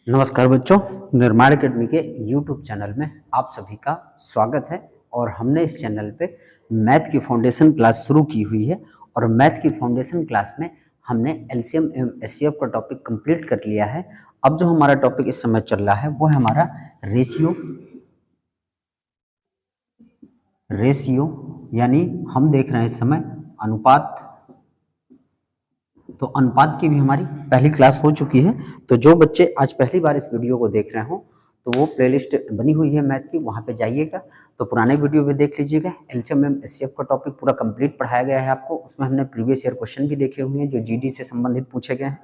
नमस्कार बच्चों, निर्माण अकेडमी के YouTube चैनल में आप सभी का स्वागत है। और हमने इस चैनल पे मैथ की फाउंडेशन क्लास शुरू की हुई है और मैथ की फाउंडेशन क्लास में हमने एलसीएम एवं एचसीएफ का टॉपिक कंप्लीट कर लिया है। अब जो हमारा टॉपिक इस समय चल रहा है वो है हमारा रेशियो यानी हम देख रहे हैं इस समय अनुपात। तो अनुपात की भी हमारी पहली क्लास हो चुकी है। तो जो बच्चे आज पहली बार इस वीडियो को देख रहे हो तो वो प्लेलिस्ट बनी हुई है मैथ की, वहाँ पे जाइएगा तो पुराने वीडियो भी देख लीजिएगा। एलसीएम एवं एचसीएफ का टॉपिक पूरा कंप्लीट पढ़ाया गया है आपको। उसमें हमने प्रीवियस ईयर क्वेश्चन भी देखे हुए हैं जो जीडी से संबंधित पूछे गए हैं।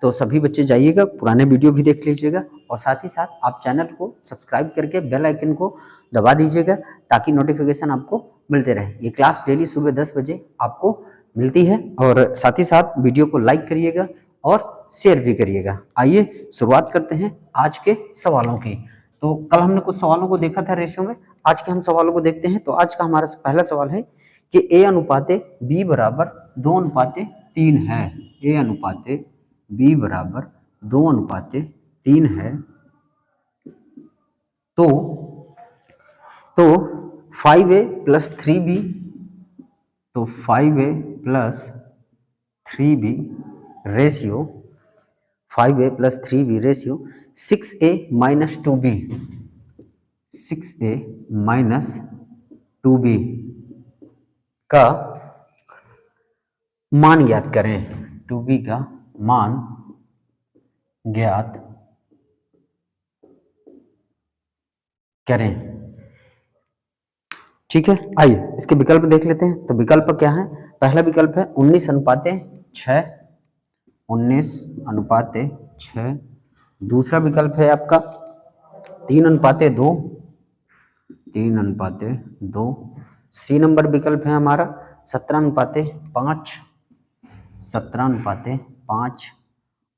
तो सभी बच्चे जाइएगा, पुराने वीडियो भी देख लीजिएगा और साथ ही साथ आप चैनल को सब्सक्राइब करके बेल आइकन को दबा दीजिएगा ताकि नोटिफिकेशन आपको मिलते रहे। ये क्लास डेली सुबह 10 बजे आपको मिलती है और साथ ही साथ वीडियो को लाइक करिएगा और शेयर भी करिएगा। आइए शुरुआत करते हैं आज के सवालों की। तो कल हमने कुछ सवालों को देखा था रेशियो में, आज के हम सवालों को देखते हैं। तो आज का हमारा पहला सवाल है कि ए अनुपाते बी बराबर 2 अनुपाते 3 है। ए अनुपाते बी बराबर 2 अनुपाते 3 है तो 5a प्लस 3b, तो 5a plus 3b ratio 5a plus 3b ratio 6a minus 2b 6a minus 2b का मान ज्ञात करें। 2b का मान ज्ञात करें। ठीक है, आइए इसके विकल्प देख लेते हैं। तो विकल्प क्या है? पहला विकल्प है 19 अनुपाते 6, 19 अनुपाते 6। दूसरा विकल्प है आपका 3 अनुपाते 2, 3 अनुपाते 2। सी नंबर विकल्प है हमारा 17 अनुपाते 5, 17 अनुपाते 5।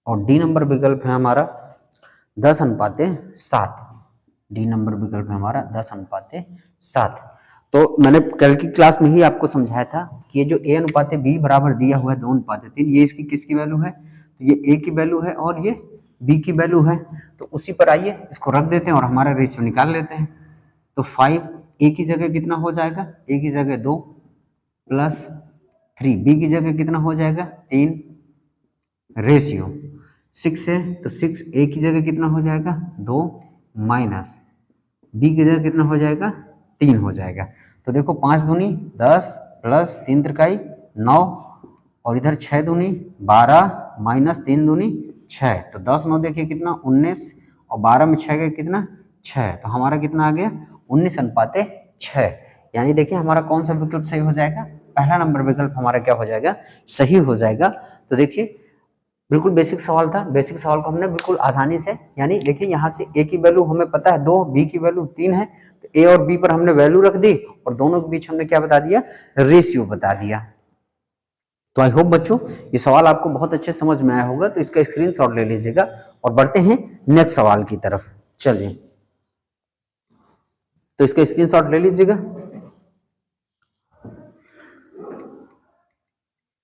और डी नंबर विकल्प है हमारा 10 अनुपाते 7। डी नंबर विकल्प है हमारा 10 अनुपाते 7। तो मैंने कल की क्लास में ही आपको समझाया था कि ये जो ए अनुपाते बी बराबर दिया हुआ है 2 अनुपाते 3, ये इसकी किसकी वैल्यू है? तो ये ए की वैल्यू है और ये बी की वैल्यू है। तो उसी पर आइए इसको रख देते हैं और हमारा रेशियो निकाल लेते हैं। तो 5 ए की जगह कितना हो जाएगा? ए की जगह 2 प्लस 3 बी की जगह कितना हो जाएगा? 3 रेशियो 6 है तो 6 ए की जगह कितना हो जाएगा? 2 माइनस बी की जगह कितना हो जाएगा? 3 हो जाएगा। तो देखो 5 दूनी 10 प्लस 3 त्रिकाई 9 और इधर 6 दूनी 12 माइनस 3 दूनी 6। तो 10 9 देखिए कितना 19 और 12 में 6 गए कितना 6। तो हमारा कितना आ गया? 19 अनुपाते 6। यानी देखिए हमारा कौन सा विकल्प सही हो जाएगा? पहला नंबर विकल्प हमारा क्या हो जाएगा? सही हो जाएगा। तो देखिए बिल्कुल बेसिक सवाल था। बेसिक सवाल को हमने बिल्कुल आसानी से, यानी देखिए यहाँ से ए की वैल्यू हमें पता है 2, बी की वैल्यू 3 है, तो ए और बी पर हमने वैल्यू रख दी और दोनों के बीच हमने क्या बता दिया? रेशियो बता दिया। तो आई होप बच्चों ये सवाल आपको बहुत अच्छे समझ में आया होगा। तो इसका स्क्रीनशॉट ले लीजिएगा और बढ़ते हैं नेक्स्ट सवाल की तरफ। चलिए तो इसका स्क्रीनशॉट ले लीजिएगा।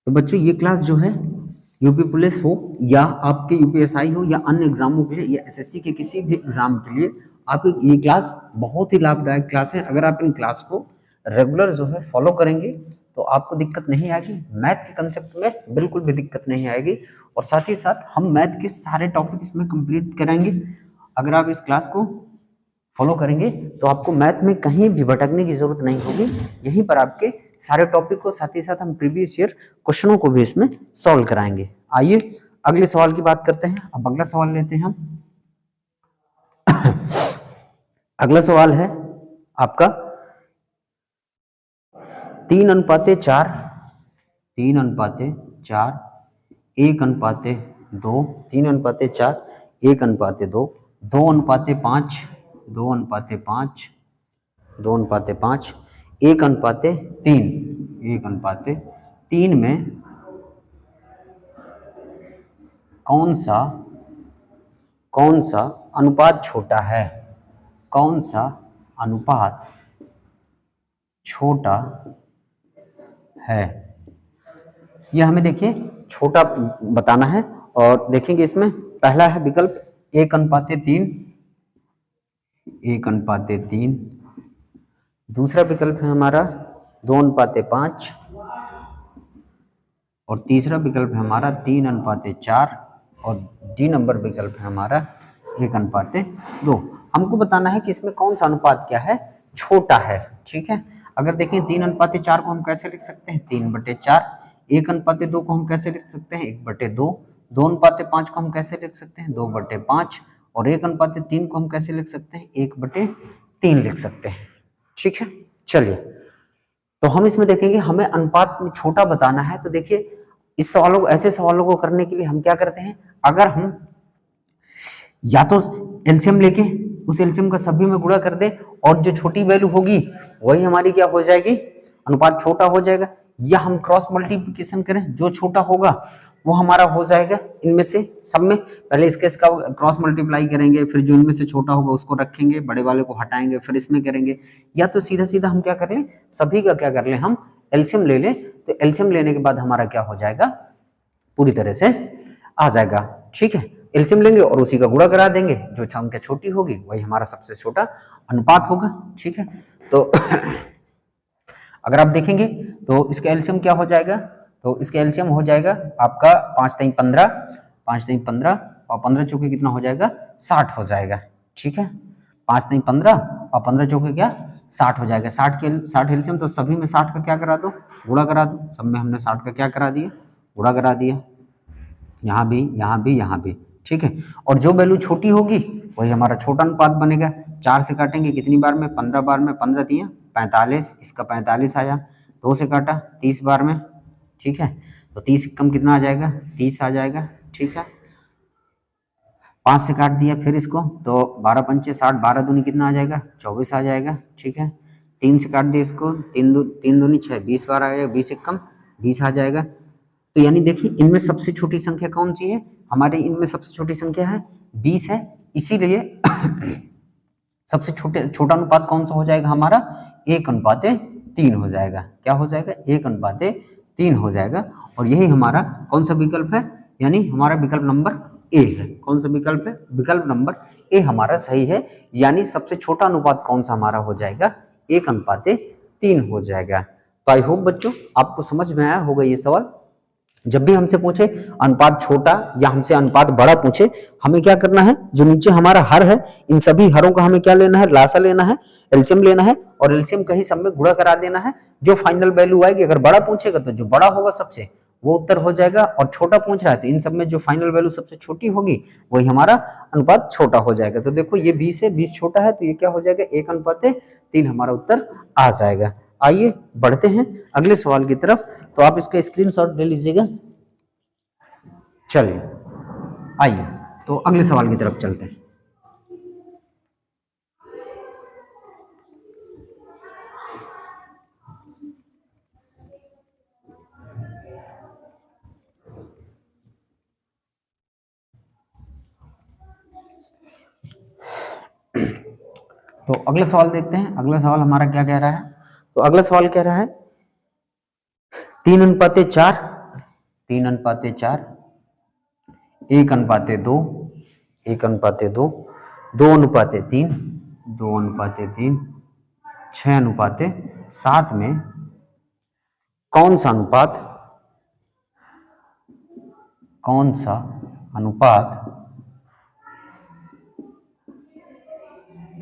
तो बच्चों ये क्लास जो है यूपी पुलिस हो या आपके यूपीएसआई हो या अन्य एग्जामों के लिए या एसएससी के किसी भी एग्जाम के लिए आपकी ये क्लास बहुत ही लाभदायक क्लास है। अगर आप इन क्लास को रेगुलर जो है फॉलो करेंगे तो आपको दिक्कत नहीं आएगी। मैथ के कंसेप्ट में बिल्कुल भी दिक्कत नहीं आएगी और साथ ही साथ हम मैथ के सारे टॉपिक इसमें कंप्लीट कराएंगे। अगर आप इस क्लास को फॉलो करेंगे तो आपको मैथ में कहीं भी भटकने की जरूरत नहीं होगी। यहीं पर आपके सारे टॉपिक को साथ ही साथ हम प्रीवियस ईयर क्वेश्चनों को भी इसमें सॉल्व कराएंगे। आइए अगले सवाल की बात करते हैं। अब अगला सवाल लेते हैं हम। अगला सवाल है आपका 3 अनुपाते 4, 3 अनुपाते 4, 1 अनुपाते 2, 3 अनुपाते 4, 1 अनुपाते 2, 2 अनुपाते 5, 2 अनुपाते 5, 2 अनुपाते 5, 1 अनुपाते 3, 1 अनुपाते 3 में कौन सा अनुपात छोटा है? कौन सा अनुपात छोटा है? यह हमें देखिए छोटा बताना है और देखेंगे इसमें पहला है विकल्प 1:3, 1:3। दूसरा विकल्प है हमारा 2:5 और तीसरा विकल्प है हमारा 3:4 और डी नंबर विकल्प है हमारा 1:2। हमको बताना है कि इसमें कौन सा अनुपात क्या है, छोटा है। ठीक है, अगर देखें 3:4 को हम कैसे लिख सकते हैं, 3/4। 1:2 को हम कैसे लिख सकते हैं, 1/2। 2:5 को हम कैसे लिख सकते हैं, 2/5। और 1:3 को हम कैसे लिख सकते हैं, 1/3 लिख सकते हैं। ठीक है, चलिए तो हम इसमें देखेंगे हमें अनुपात में छोटा बताना है। तो देखिए इस सवालों को, ऐसे सवालों को करने के लिए हम क्या करते हैं, अगर हम या तो एलसीएम लेके उस एलसीएम का सभी में गुणा कर दे और जो छोटी वैल्यू होगी वही हमारी क्या हो जाएगी, अनुपात छोटा हो जाएगा, या हम क्रॉस मल्टीप्लिकेशन करें, जो छोटा होगा वो हमारा हो जाएगा इनमें से सब में। पहले इसका क्रॉस मल्टीप्लाई करेंगे, फिर जो इनमें से छोटा होगा उसको रखेंगे, बड़े वाले को हटाएंगे, फिर इसमें करेंगे। या तो सीधा सीधा हम क्या कर लें, सभी का क्या कर लें, हम एलसीएम ले लें। तो एलसीएम लेने के बाद हमारा क्या हो जाएगा, पूरी तरह से आ जाएगा। ठीक है, एलसीएम लेंगे और उसी का गुणा करा देंगे, जो संख्या छोटी होगी वही हमारा सबसे छोटा अनुपात होगा। ठीक है, तो अगर आप देखेंगे तो इसका एलसीएम क्या हो जाएगा, तो इसका एलसीएम हो जाएगा आपका 5×3 = 15, 5×3 = 15 और 15 चौके कितना हो जाएगा, 60 हो जाएगा। ठीक है, 5×3 = 15 और 15 चौके क्या, 60 हो जाएगा। 60 एलसीएम, तो सभी में 60 का क्या करा दो, गुणा करा दो। सब में हमने 60 का क्या करा दिया, गुणा करा दिया, यहाँ भी, यहाँ भी, यहाँ भी। ठीक है, और जो वैल्यू छोटी होगी वही हमारा छोटा अनुपात बनेगा। 4 से काटेंगे कितनी बार में, 15 बार में, 15 दिया 45, इसका 45 आया। 2 से काटा 30 बार में। ठीक है, तो 30 कम कितना आ जाएगा, 30 आ जाएगा। ठीक है, 5 से काट दिया फिर इसको, तो 12 पंचे 60, 12 दूनी कितना आ जाएगा, 24 आ जाएगा। ठीक है, 3 से काट दिया इसको, 3 दूनी 6, 20 बार आएगा, 20 से कम 20 आ जाएगा। तो यानी देखिए इनमें सबसे छोटी संख्या कौन सी है, हमारे इनमें सबसे छोटी संख्या है 20 है, इसीलिए सबसे छोटा अनुपात कौन सा हो जाएगा हमारा, 1:3 हो जाएगा। क्या हो जाएगा, 1:3 हो जाएगा। और यही हमारा कौन सा विकल्प है, यानी हमारा विकल्प नंबर ए है। कौन सा विकल्प है, विकल्प नंबर ए हमारा सही है। यानी सबसे छोटा अनुपात कौन सा हमारा हो जाएगा, 1:3 हो जाएगा। तो आई होप बच्चों आपको समझ में आया होगा ये सवाल। जब भी हमसे पूछे अनुपात छोटा या हमसे अनुपात बड़ा पूछे, हमें क्या करना है, जो नीचे हमारा हर है इन सभी हरों का हमें क्या लेना है, लासा लेना है, एलसीएम लेना है और एलसीएम कहीं सब में गुणा करा देना है। जो फाइनल वैल्यू आएगी, अगर बड़ा पूछेगा तो जो बड़ा होगा सबसे वो उत्तर हो जाएगा, और छोटा पूछ रहा है तो इन सब में जो फाइनल वैल्यू सबसे छोटी होगी वही हमारा अनुपात छोटा हो जाएगा। तो देखो ये 20 है, 20 छोटा है तो ये क्या हो जाएगा, 1:3 हमारा उत्तर आ जाएगा। आइए बढ़ते हैं अगले सवाल की तरफ। तो आप इसका स्क्रीनशॉट ले लीजिएगा। चलिए आइए तो अगले सवाल की तरफ चलते हैं। तो अगला सवाल देखते हैं, अगला सवाल हमारा क्या कह रहा है। तो अगला सवाल कह रहा है 3:4, 3:4, 1:2, 1:2, 2:3, 2:3, 6:7 में कौन सा अनुपात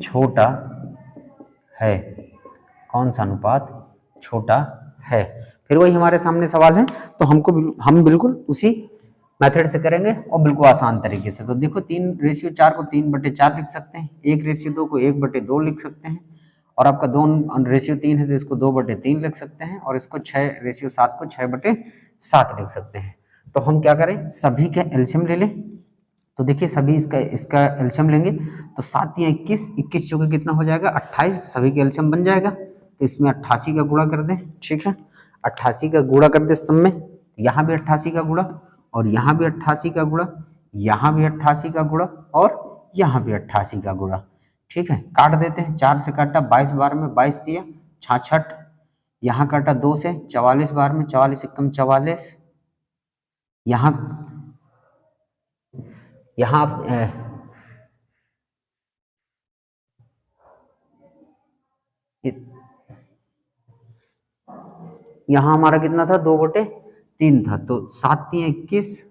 छोटा है, कौन सा अनुपात छोटा है। फिर वही हमारे सामने सवाल है, तो हम बिल्कुल उसी मेथड से करेंगे और बिल्कुल आसान तरीके से। तो देखो 3:4 को 3/4 लिख सकते हैं, 1:2 को 1/2 लिख सकते हैं, और आपका 2:3 है तो इसको 2/3 लिख सकते हैं, और इसको 6:7 को 6/7 लिख सकते हैं। तो हम क्या करें, सभी का एलसीएम ले लें। तो देखिए सभी इसका एलसीएम लेंगे तो 7 या 21, 21 चौके कितना हो जाएगा, 28, सभी का एलसीएम बन जाएगा। तो इसमें 88 का गुणा कर दें। ठीक है, 88 का गुणा कर दे सब में, यहाँ भी 88 का गुणा और यहाँ भी 88 का गुणा, यहाँ भी 88 का गुणा और यहाँ भी 88 का गुणा। ठीक है, काट देते हैं, 4 से काटा 22 बार में, 22 दिया 66, यहाँ काटा 2 से 44 बार में, 44 से कम 44, यहाँ यहाँ हमारा कितना था, 2/3 था, तो 7 × 21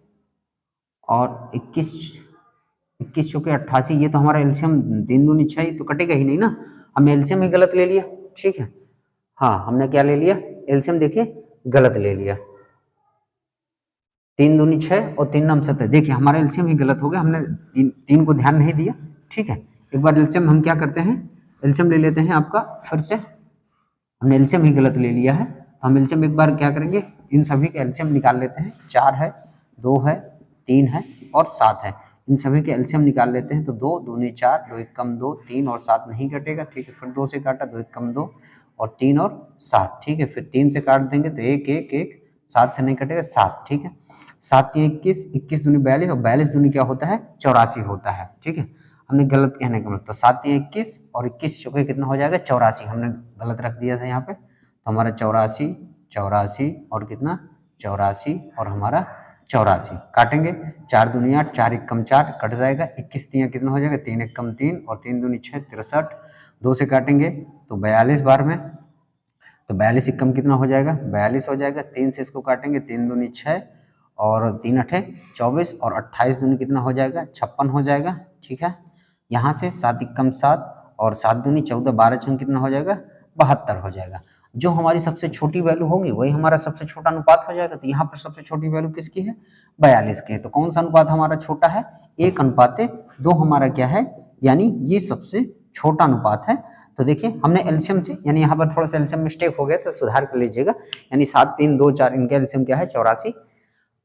और 21 चौके 88, ये तो हमारा एल्सियम 3 दूनी 6, तो कटेगा ही नहीं ना, हमने एल्सियम ही गलत ले लिया। ठीक है, हाँ हमने क्या ले लिया, एल्सियम देखिए गलत ले लिया, 3 दूनी 6 और 3 9 17, देखिए हमारा एल्सियम ही गलत हो गया, हमने 3 को ध्यान नहीं दिया। ठीक है, एक बार एल्सियम हम क्या करते हैं, एल्सियम ले लेते हैं आपका, फिर से हमने एल्सियम ही गलत ले लिया है, तो हम एल्सियम एक बार क्या करेंगे, इन सभी के एल्सियम निकाल लेते हैं। 4 है, 2 है, 3 है और 7 है, इन सभी के एल्सियम निकाल लेते हैं। तो 2 दूनी 4, 2 1 कम 2, 3 और 7 नहीं कटेगा। ठीक है, फिर 2 से काटा, 2 1 कम 2 और 3 और 7। ठीक है, फिर 3 से काट देंगे तो 1 1 1, 7 से नहीं कटेगा, 7। ठीक है, 7 × 21, 21 दूनी 42 और 42 दूनी क्या होता है, 84 होता है। ठीक है, हमने गलत कहने का मतलब, तो 7 × 21 और 21 चौके कितना हो जाएगा, 84, हमने गलत रख दिया था यहाँ पे, तो हमारा 84 84 और कितना 84 और हमारा 84 काटेंगे, 4 दूनी 8, 4 1 कम 4 कट जाएगा, 21 3 कितना हो जाएगा, 3 1 कम 3 और 3 दूनी 6 63, 2 से काटेंगे तो 42 बार में, तो 42 1 कम कितना हो जाएगा, 42 हो जाएगा। 3 से इसको काटेंगे, 3 दूनी 6 और 3 8 24 और 28 दूनी कितना हो जाएगा, 56 हो जाएगा। ठीक है, यहाँ से 7 1 कम 7 और 7 दूनी 14, 12 छंग कितना हो जाएगा, 72 हो जाएगा। जो हमारी सबसे छोटी वैल्यू होगी वही हमारा सबसे छोटा अनुपात हो जाएगा। तो यहाँ पर सबसे छोटी वैल्यू किसकी है, 42 की है। तो कौन सा अनुपात हमारा छोटा है, 1:2 हमारा क्या है, यानी ये सबसे छोटा अनुपात है। तो देखिए हमने एल्सियम से, यानी यहाँ पर थोड़ा सा एल्सियम मिस्टेक हो गया तो सुधार कर लीजिएगा, यानी 7 3 2 4 इनका एल्सियम क्या है, 84।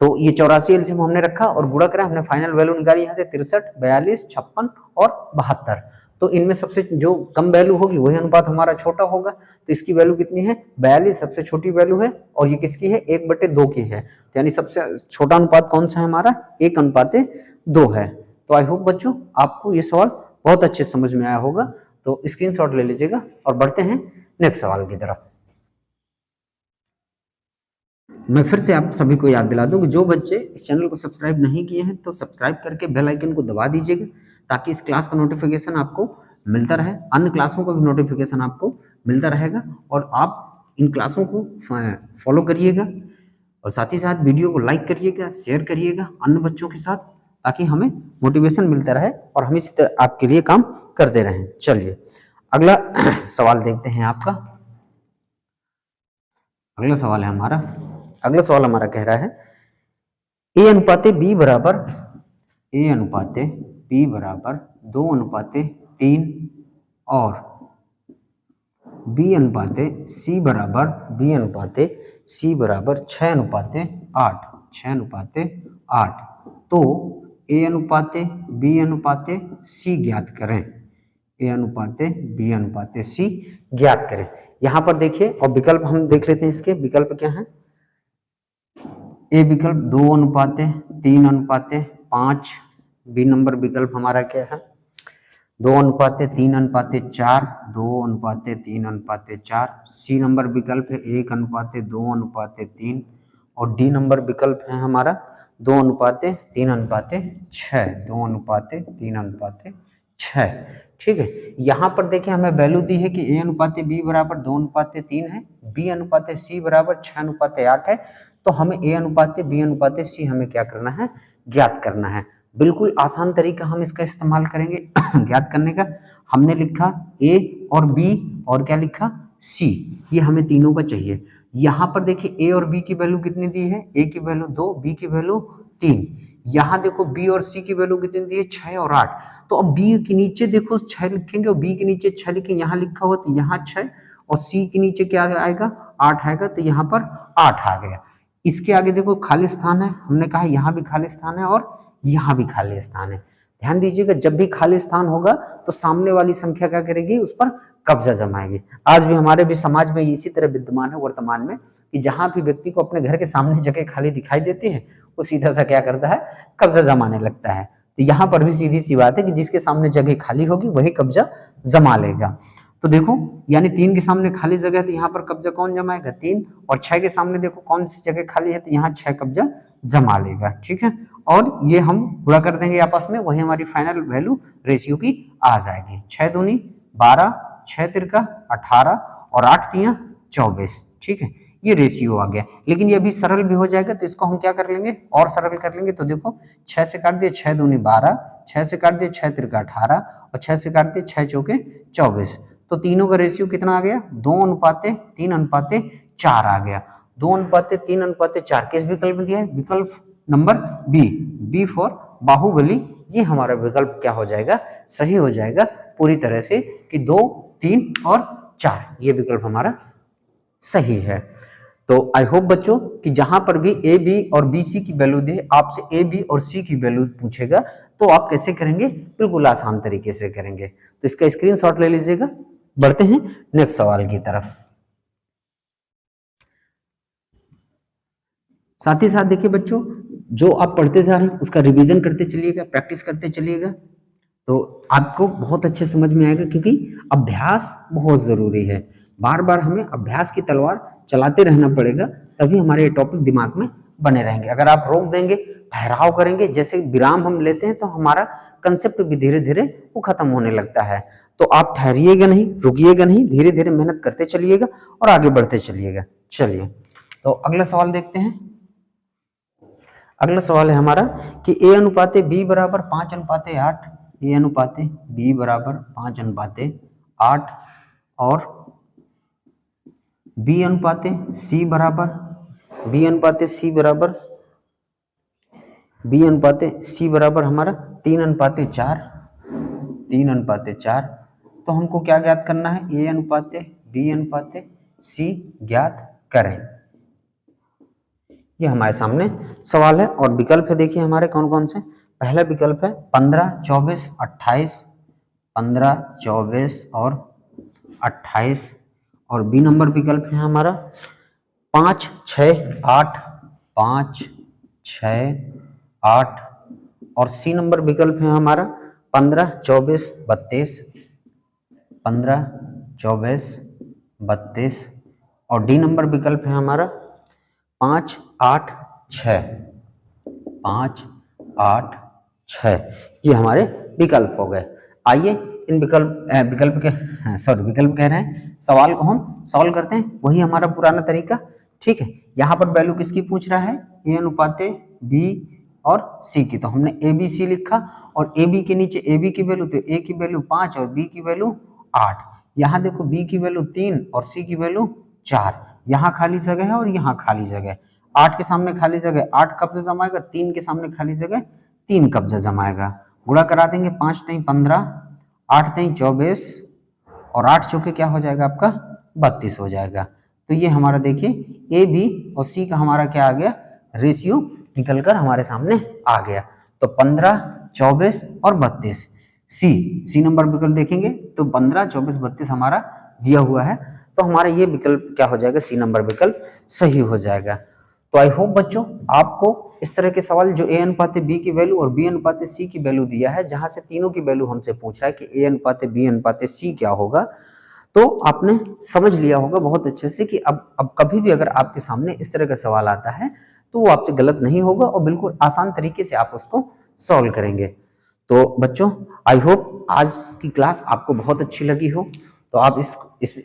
तो ये 84 एल्सियम हमने रखा और गुणा करा, हमने फाइनल वैल्यू निकाली यहाँ से 63, 42, 56 और 72। तो इनमें सबसे जो कम वैल्यू होगी वही अनुपात हमारा छोटा होगा। तो इसकी वैल्यू कितनी है, 42 सबसे छोटी वैल्यू है, और ये किसकी है, 1/2 की है। तो यानी सबसे छोटा अनुपात कौन सा है हमारा, 1:2 है। तो आई होप बच्चों आपको ये सवाल बहुत अच्छे समझ में आया होगा। तो स्क्रीनशॉट ले लीजिएगा और बढ़ते हैं नेक्स्ट सवाल की तरफ। मैं फिर से आप सभी को याद दिला दूं कि जो बच्चे इस चैनल को सब्सक्राइब नहीं किए हैं तो सब्सक्राइब करके बेल आइकन को दबा दीजिएगा, ताकि इस क्लास का नोटिफिकेशन आपको मिलता रहे, अन्य क्लासों का भी नोटिफिकेशन आपको मिलता रहेगा, और आप इन क्लासों को फॉलो करिएगा, और साथ ही साथ वीडियो को लाइक करिएगा, शेयर करिएगा अन्य बच्चों के साथ, ताकि हमें मोटिवेशन मिलता रहे और हम इसी तरह आपके लिए काम करते रहें। चलिए अगला सवाल देखते हैं आपका। अगला सवाल है हमारा, अगला सवाल हमारा कह रहा है A/B बराबर 2/3 और B/C बराबर 6:8 तो A/B/C ज्ञात करें, A/B/C ज्ञात करें। यहाँ पर देखिए, और विकल्प हम देख लेते हैं, इसके विकल्प क्या हैं। ए विकल्प 2:3:5, बी नंबर विकल्प हमारा क्या है, 2:3:4, 2:3:4, सी नंबर विकल्प है 1:2:3 और डी नंबर विकल्प है हमारा 2:3:6, 2:3:6। ठीक है, यहाँ पर देखिए हमें वैल्यू दी है कि A/B बराबर 2:3 है, B/C बराबर 6:8 है। तो हमें A/B/C हमें क्या करना है, ज्ञात करना है। बिल्कुल आसान तरीका हम इसका इस्तेमाल करेंगे ज्ञात करने का। हमने लिखा A और B और क्या लिखा C, ये हमें तीनों का चाहिए। यहाँ पर देखिए A और B की वैल्यू कितनी दी है, A की वैल्यू 2, B की वैल्यू 3। यहाँ देखो B और C की वैल्यू कितनी दी है, 6 और 8। तो अब B के नीचे देखो 6 लिखेंगे और B के नीचे 6 लिखेंगे, यहाँ लिखा हुआ तो यहाँ 6 और C के नीचे क्या आएगा, 8 आएगा, तो यहाँ पर 8 आ गया। इसके आगे देखो खाली स्थान है, हमने कहा यहाँ भी खाली स्थान है और यहाँ भी खाली स्थान है। ध्यान दीजिएगा, जब भी खाली स्थान होगा तो सामने वाली संख्या क्या करेगी, उस पर कब्जा जमाएगी। आज भी हमारे भी समाज में इसी तरह विद्यमान है वर्तमान में, कि जहां भी व्यक्ति को अपने घर के सामने जगह खाली दिखाई देती है वो सीधा सा क्या करता है, कब्जा जमाने लगता है। तो यहाँ पर भी सीधी सी बात है कि जिसके सामने जगह खाली होगी वही कब्जा जमा लेगा। तो देखो यानी 3 के सामने खाली जगह है तो यहाँ पर कब्जा कौन जमाएगा, 3, और 6 के सामने देखो कौन सी जगह खाली है तो यहाँ 6 कब्जा जमा लेगा। ठीक है, और ये हम गुणा कर देंगे आपस में, वही हमारी फाइनल वैल्यू रेशियो की आ जाएगी। 6 दूनी 12, 6 तिरका 18 और 8 तियां 24, ठीक है, ये रेशियो आ गया। लेकिन ये अभी सरल भी हो जाएगा, तो इसको हम क्या कर लेंगे और सरल कर लेंगे। तो देखो 6 से काट दिए 6 दूनी 12, 6 से काट दिए 6 तिरका 18 और 6 से काट दिए 6 चौके 24। तो तीनों का रेशियो कितना आ गया 2:3:4 आ गया। 2:3:4 किस विकल्प में दिया है, विकल्प नंबर बी फॉर बाहुबली। ये हमारा विकल्प क्या हो जाएगा, सही हो जाएगा पूरी तरह से कि 2, 3 और 4 ये विकल्प हमारा सही है। तो आई होप बच्चों कि जहां पर भी ए बी और बी सी की वैल्यू दे, आपसे ए बी और सी की वैल्यू पूछेगा तो आप कैसे करेंगे, बिल्कुल आसान तरीके से करेंगे। तो इसका स्क्रीनशॉट ले लीजिएगा। बढ़ते हैं नेक्स्ट सवाल की तरफ। साथ ही साथ देखिए बच्चों, जो आप पढ़ते जा रहे हैं उसका रिवीजन करते चलिएगा, प्रैक्टिस करते चलिएगा, तो आपको बहुत अच्छे समझ में आएगा, क्योंकि अभ्यास बहुत जरूरी है। बार बार हमें अभ्यास की तलवार चलाते रहना पड़ेगा, तभी हमारे ये टॉपिक दिमाग में बने रहेंगे। अगर आप रोक देंगे, ठहराव करेंगे, जैसे विराम हम लेते हैं, तो हमारा कंसेप्ट भी धीरे धीरे वो खत्म होने लगता है। तो आप ठहरिएगा नहीं, रुकिएगा नहीं, धीरे धीरे मेहनत करते चलिएगा और आगे बढ़ते चलिएगा। चलिए तो अगला सवाल देखते हैं। अगला सवाल है हमारा कि ए अनुपाते बी बराबर 5:8, ए अनुपाते बी बराबर 5:8 और बी अनुपाते सी बराबर 3:4। तो हमको क्या ज्ञात करना है, ए अनुपाते बी अनुपाते सी ज्ञात करें। ये हमारे सामने सवाल है और विकल्प है, देखिए हमारे कौन कौन से। पहला विकल्प है 15, 24, 28, 15, 24 और 28। और बी नंबर विकल्प है हमारा 5, 6, 8, 5, 6, 8। और सी नंबर विकल्प है हमारा 15, 24, 32, 15, 24, 32। और डी नंबर विकल्प है हमारा 5, 8, 6, 5, 8, 6। ये हमारे विकल्प हो गए। आइए इन विकल्प कह रहे हैं, सवाल को हम सॉल्व करते हैं, वही हमारा पुराना तरीका, ठीक है। यहाँ पर वैल्यू किसकी पूछ रहा है, ए अनुपाते बी और सी की। तो हमने ए बी सी लिखा और ए बी के नीचे ए बी की वैल्यू, तो ए की वैल्यू 5 और बी की वैल्यू 8। यहाँ देखो बी की वैल्यू 3 और सी की वैल्यू 4। यहाँ खाली जगह है और यहाँ खाली जगह। 8 के सामने खाली जगह 8 कब्जा जमाएगा, 3 के सामने खाली जगह 3 कब्जा जमाएगा। गुणा करा देंगे, 5 3 15, 8 3 24 और 8 चौके क्या हो जाएगा आपका 32 हो जाएगा। तो ये हमारा देखिए ए बी और सी का हमारा क्या आ गया, रेशियो निकलकर हमारे सामने आ गया। तो 15, 24 और 32। सी नंबर विकल्प देखेंगे तो 15, 24, 32 हमारा दिया हुआ है, तो हमारा ये विकल्प क्या हो जाएगा, सी नंबर विकल्प सही हो जाएगा। तो आई होप बच्चों आपको इस तरह के सवाल जो ए अनुपाते बी की वैल्यू और बी अनुपाते सी की वैल्यू दिया है, जहां से तीनों की वैल्यू हमसे पूछ रहा है कि ए अनुपाते बी अनुपाते सी क्या होगा, तो आपने समझ लिया होगा बहुत अच्छे से कि अब कभी भी अगर आपके सामने इस तरह का सवाल आता है तो वो आपसे गलत नहीं होगा और बिल्कुल आसान तरीके से आप उसको सॉल्व करेंगे। तो बच्चों आई होप आज की क्लास आपको बहुत अच्छी लगी हो, तो आप इस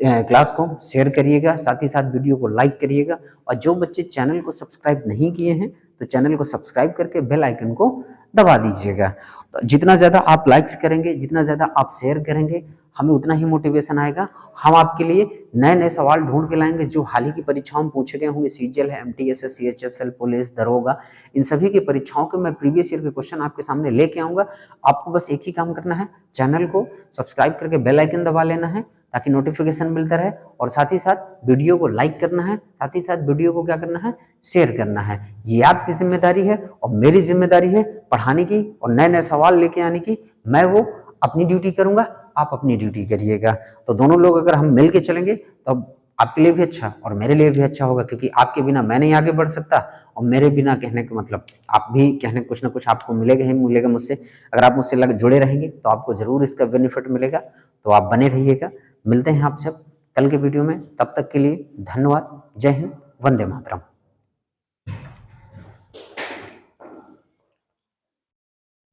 क्लास को शेयर करिएगा, साथ ही साथ वीडियो को लाइक करिएगा। और जो बच्चे चैनल को सब्सक्राइब नहीं किए हैं तो चैनल को सब्सक्राइब करके बेल आइकन को दबा दीजिएगा। तो जितना ज़्यादा आप लाइक्स करेंगे, जितना ज़्यादा आप शेयर करेंगे, हमें उतना ही मोटिवेशन आएगा। हम आपके लिए नए नए सवाल ढूंढ के लाएंगे जो हाल ही की परीक्षाओं में पूछे गए होंगे, सीजीएल है, एमटीएस, सीएचएसएल, पुलिस, दरोगा, इन सभी की परीक्षाओं के मैं प्रीवियस ईयर के क्वेश्चन आपके सामने लेके आऊँगा। आपको बस एक ही काम करना है, चैनल को सब्सक्राइब करके बेल आइकन दबा लेना है ताकि नोटिफिकेशन मिलता रहे, और साथ ही साथ वीडियो को लाइक करना है, साथ ही साथ वीडियो को क्या करना है, शेयर करना है। ये आपकी जिम्मेदारी है और मेरी जिम्मेदारी है पढ़ाने की और नए नए सवाल लेके आने की। मैं वो अपनी ड्यूटी करूंगा, आप अपनी ड्यूटी करिएगा। तो दोनों लोग अगर हम मिल के चलेंगे तो आपके लिए भी अच्छा और मेरे लिए भी अच्छा होगा, क्योंकि आपके बिना मैं नहीं आगे बढ़ सकता और मेरे बिना कहने का मतलब आप भी कहने कुछ ना कुछ आपको मिलेगा ही मिलेगा मुझसे। अगर आप मुझसे जुड़े रहेंगे तो आपको जरूर इसका बेनिफिट मिलेगा। तो आप बने रहिएगा। मिलते हैं आपसे कल के वीडियो में, तब तक के लिए धन्यवाद। जय हिंद, वंदे मातरम।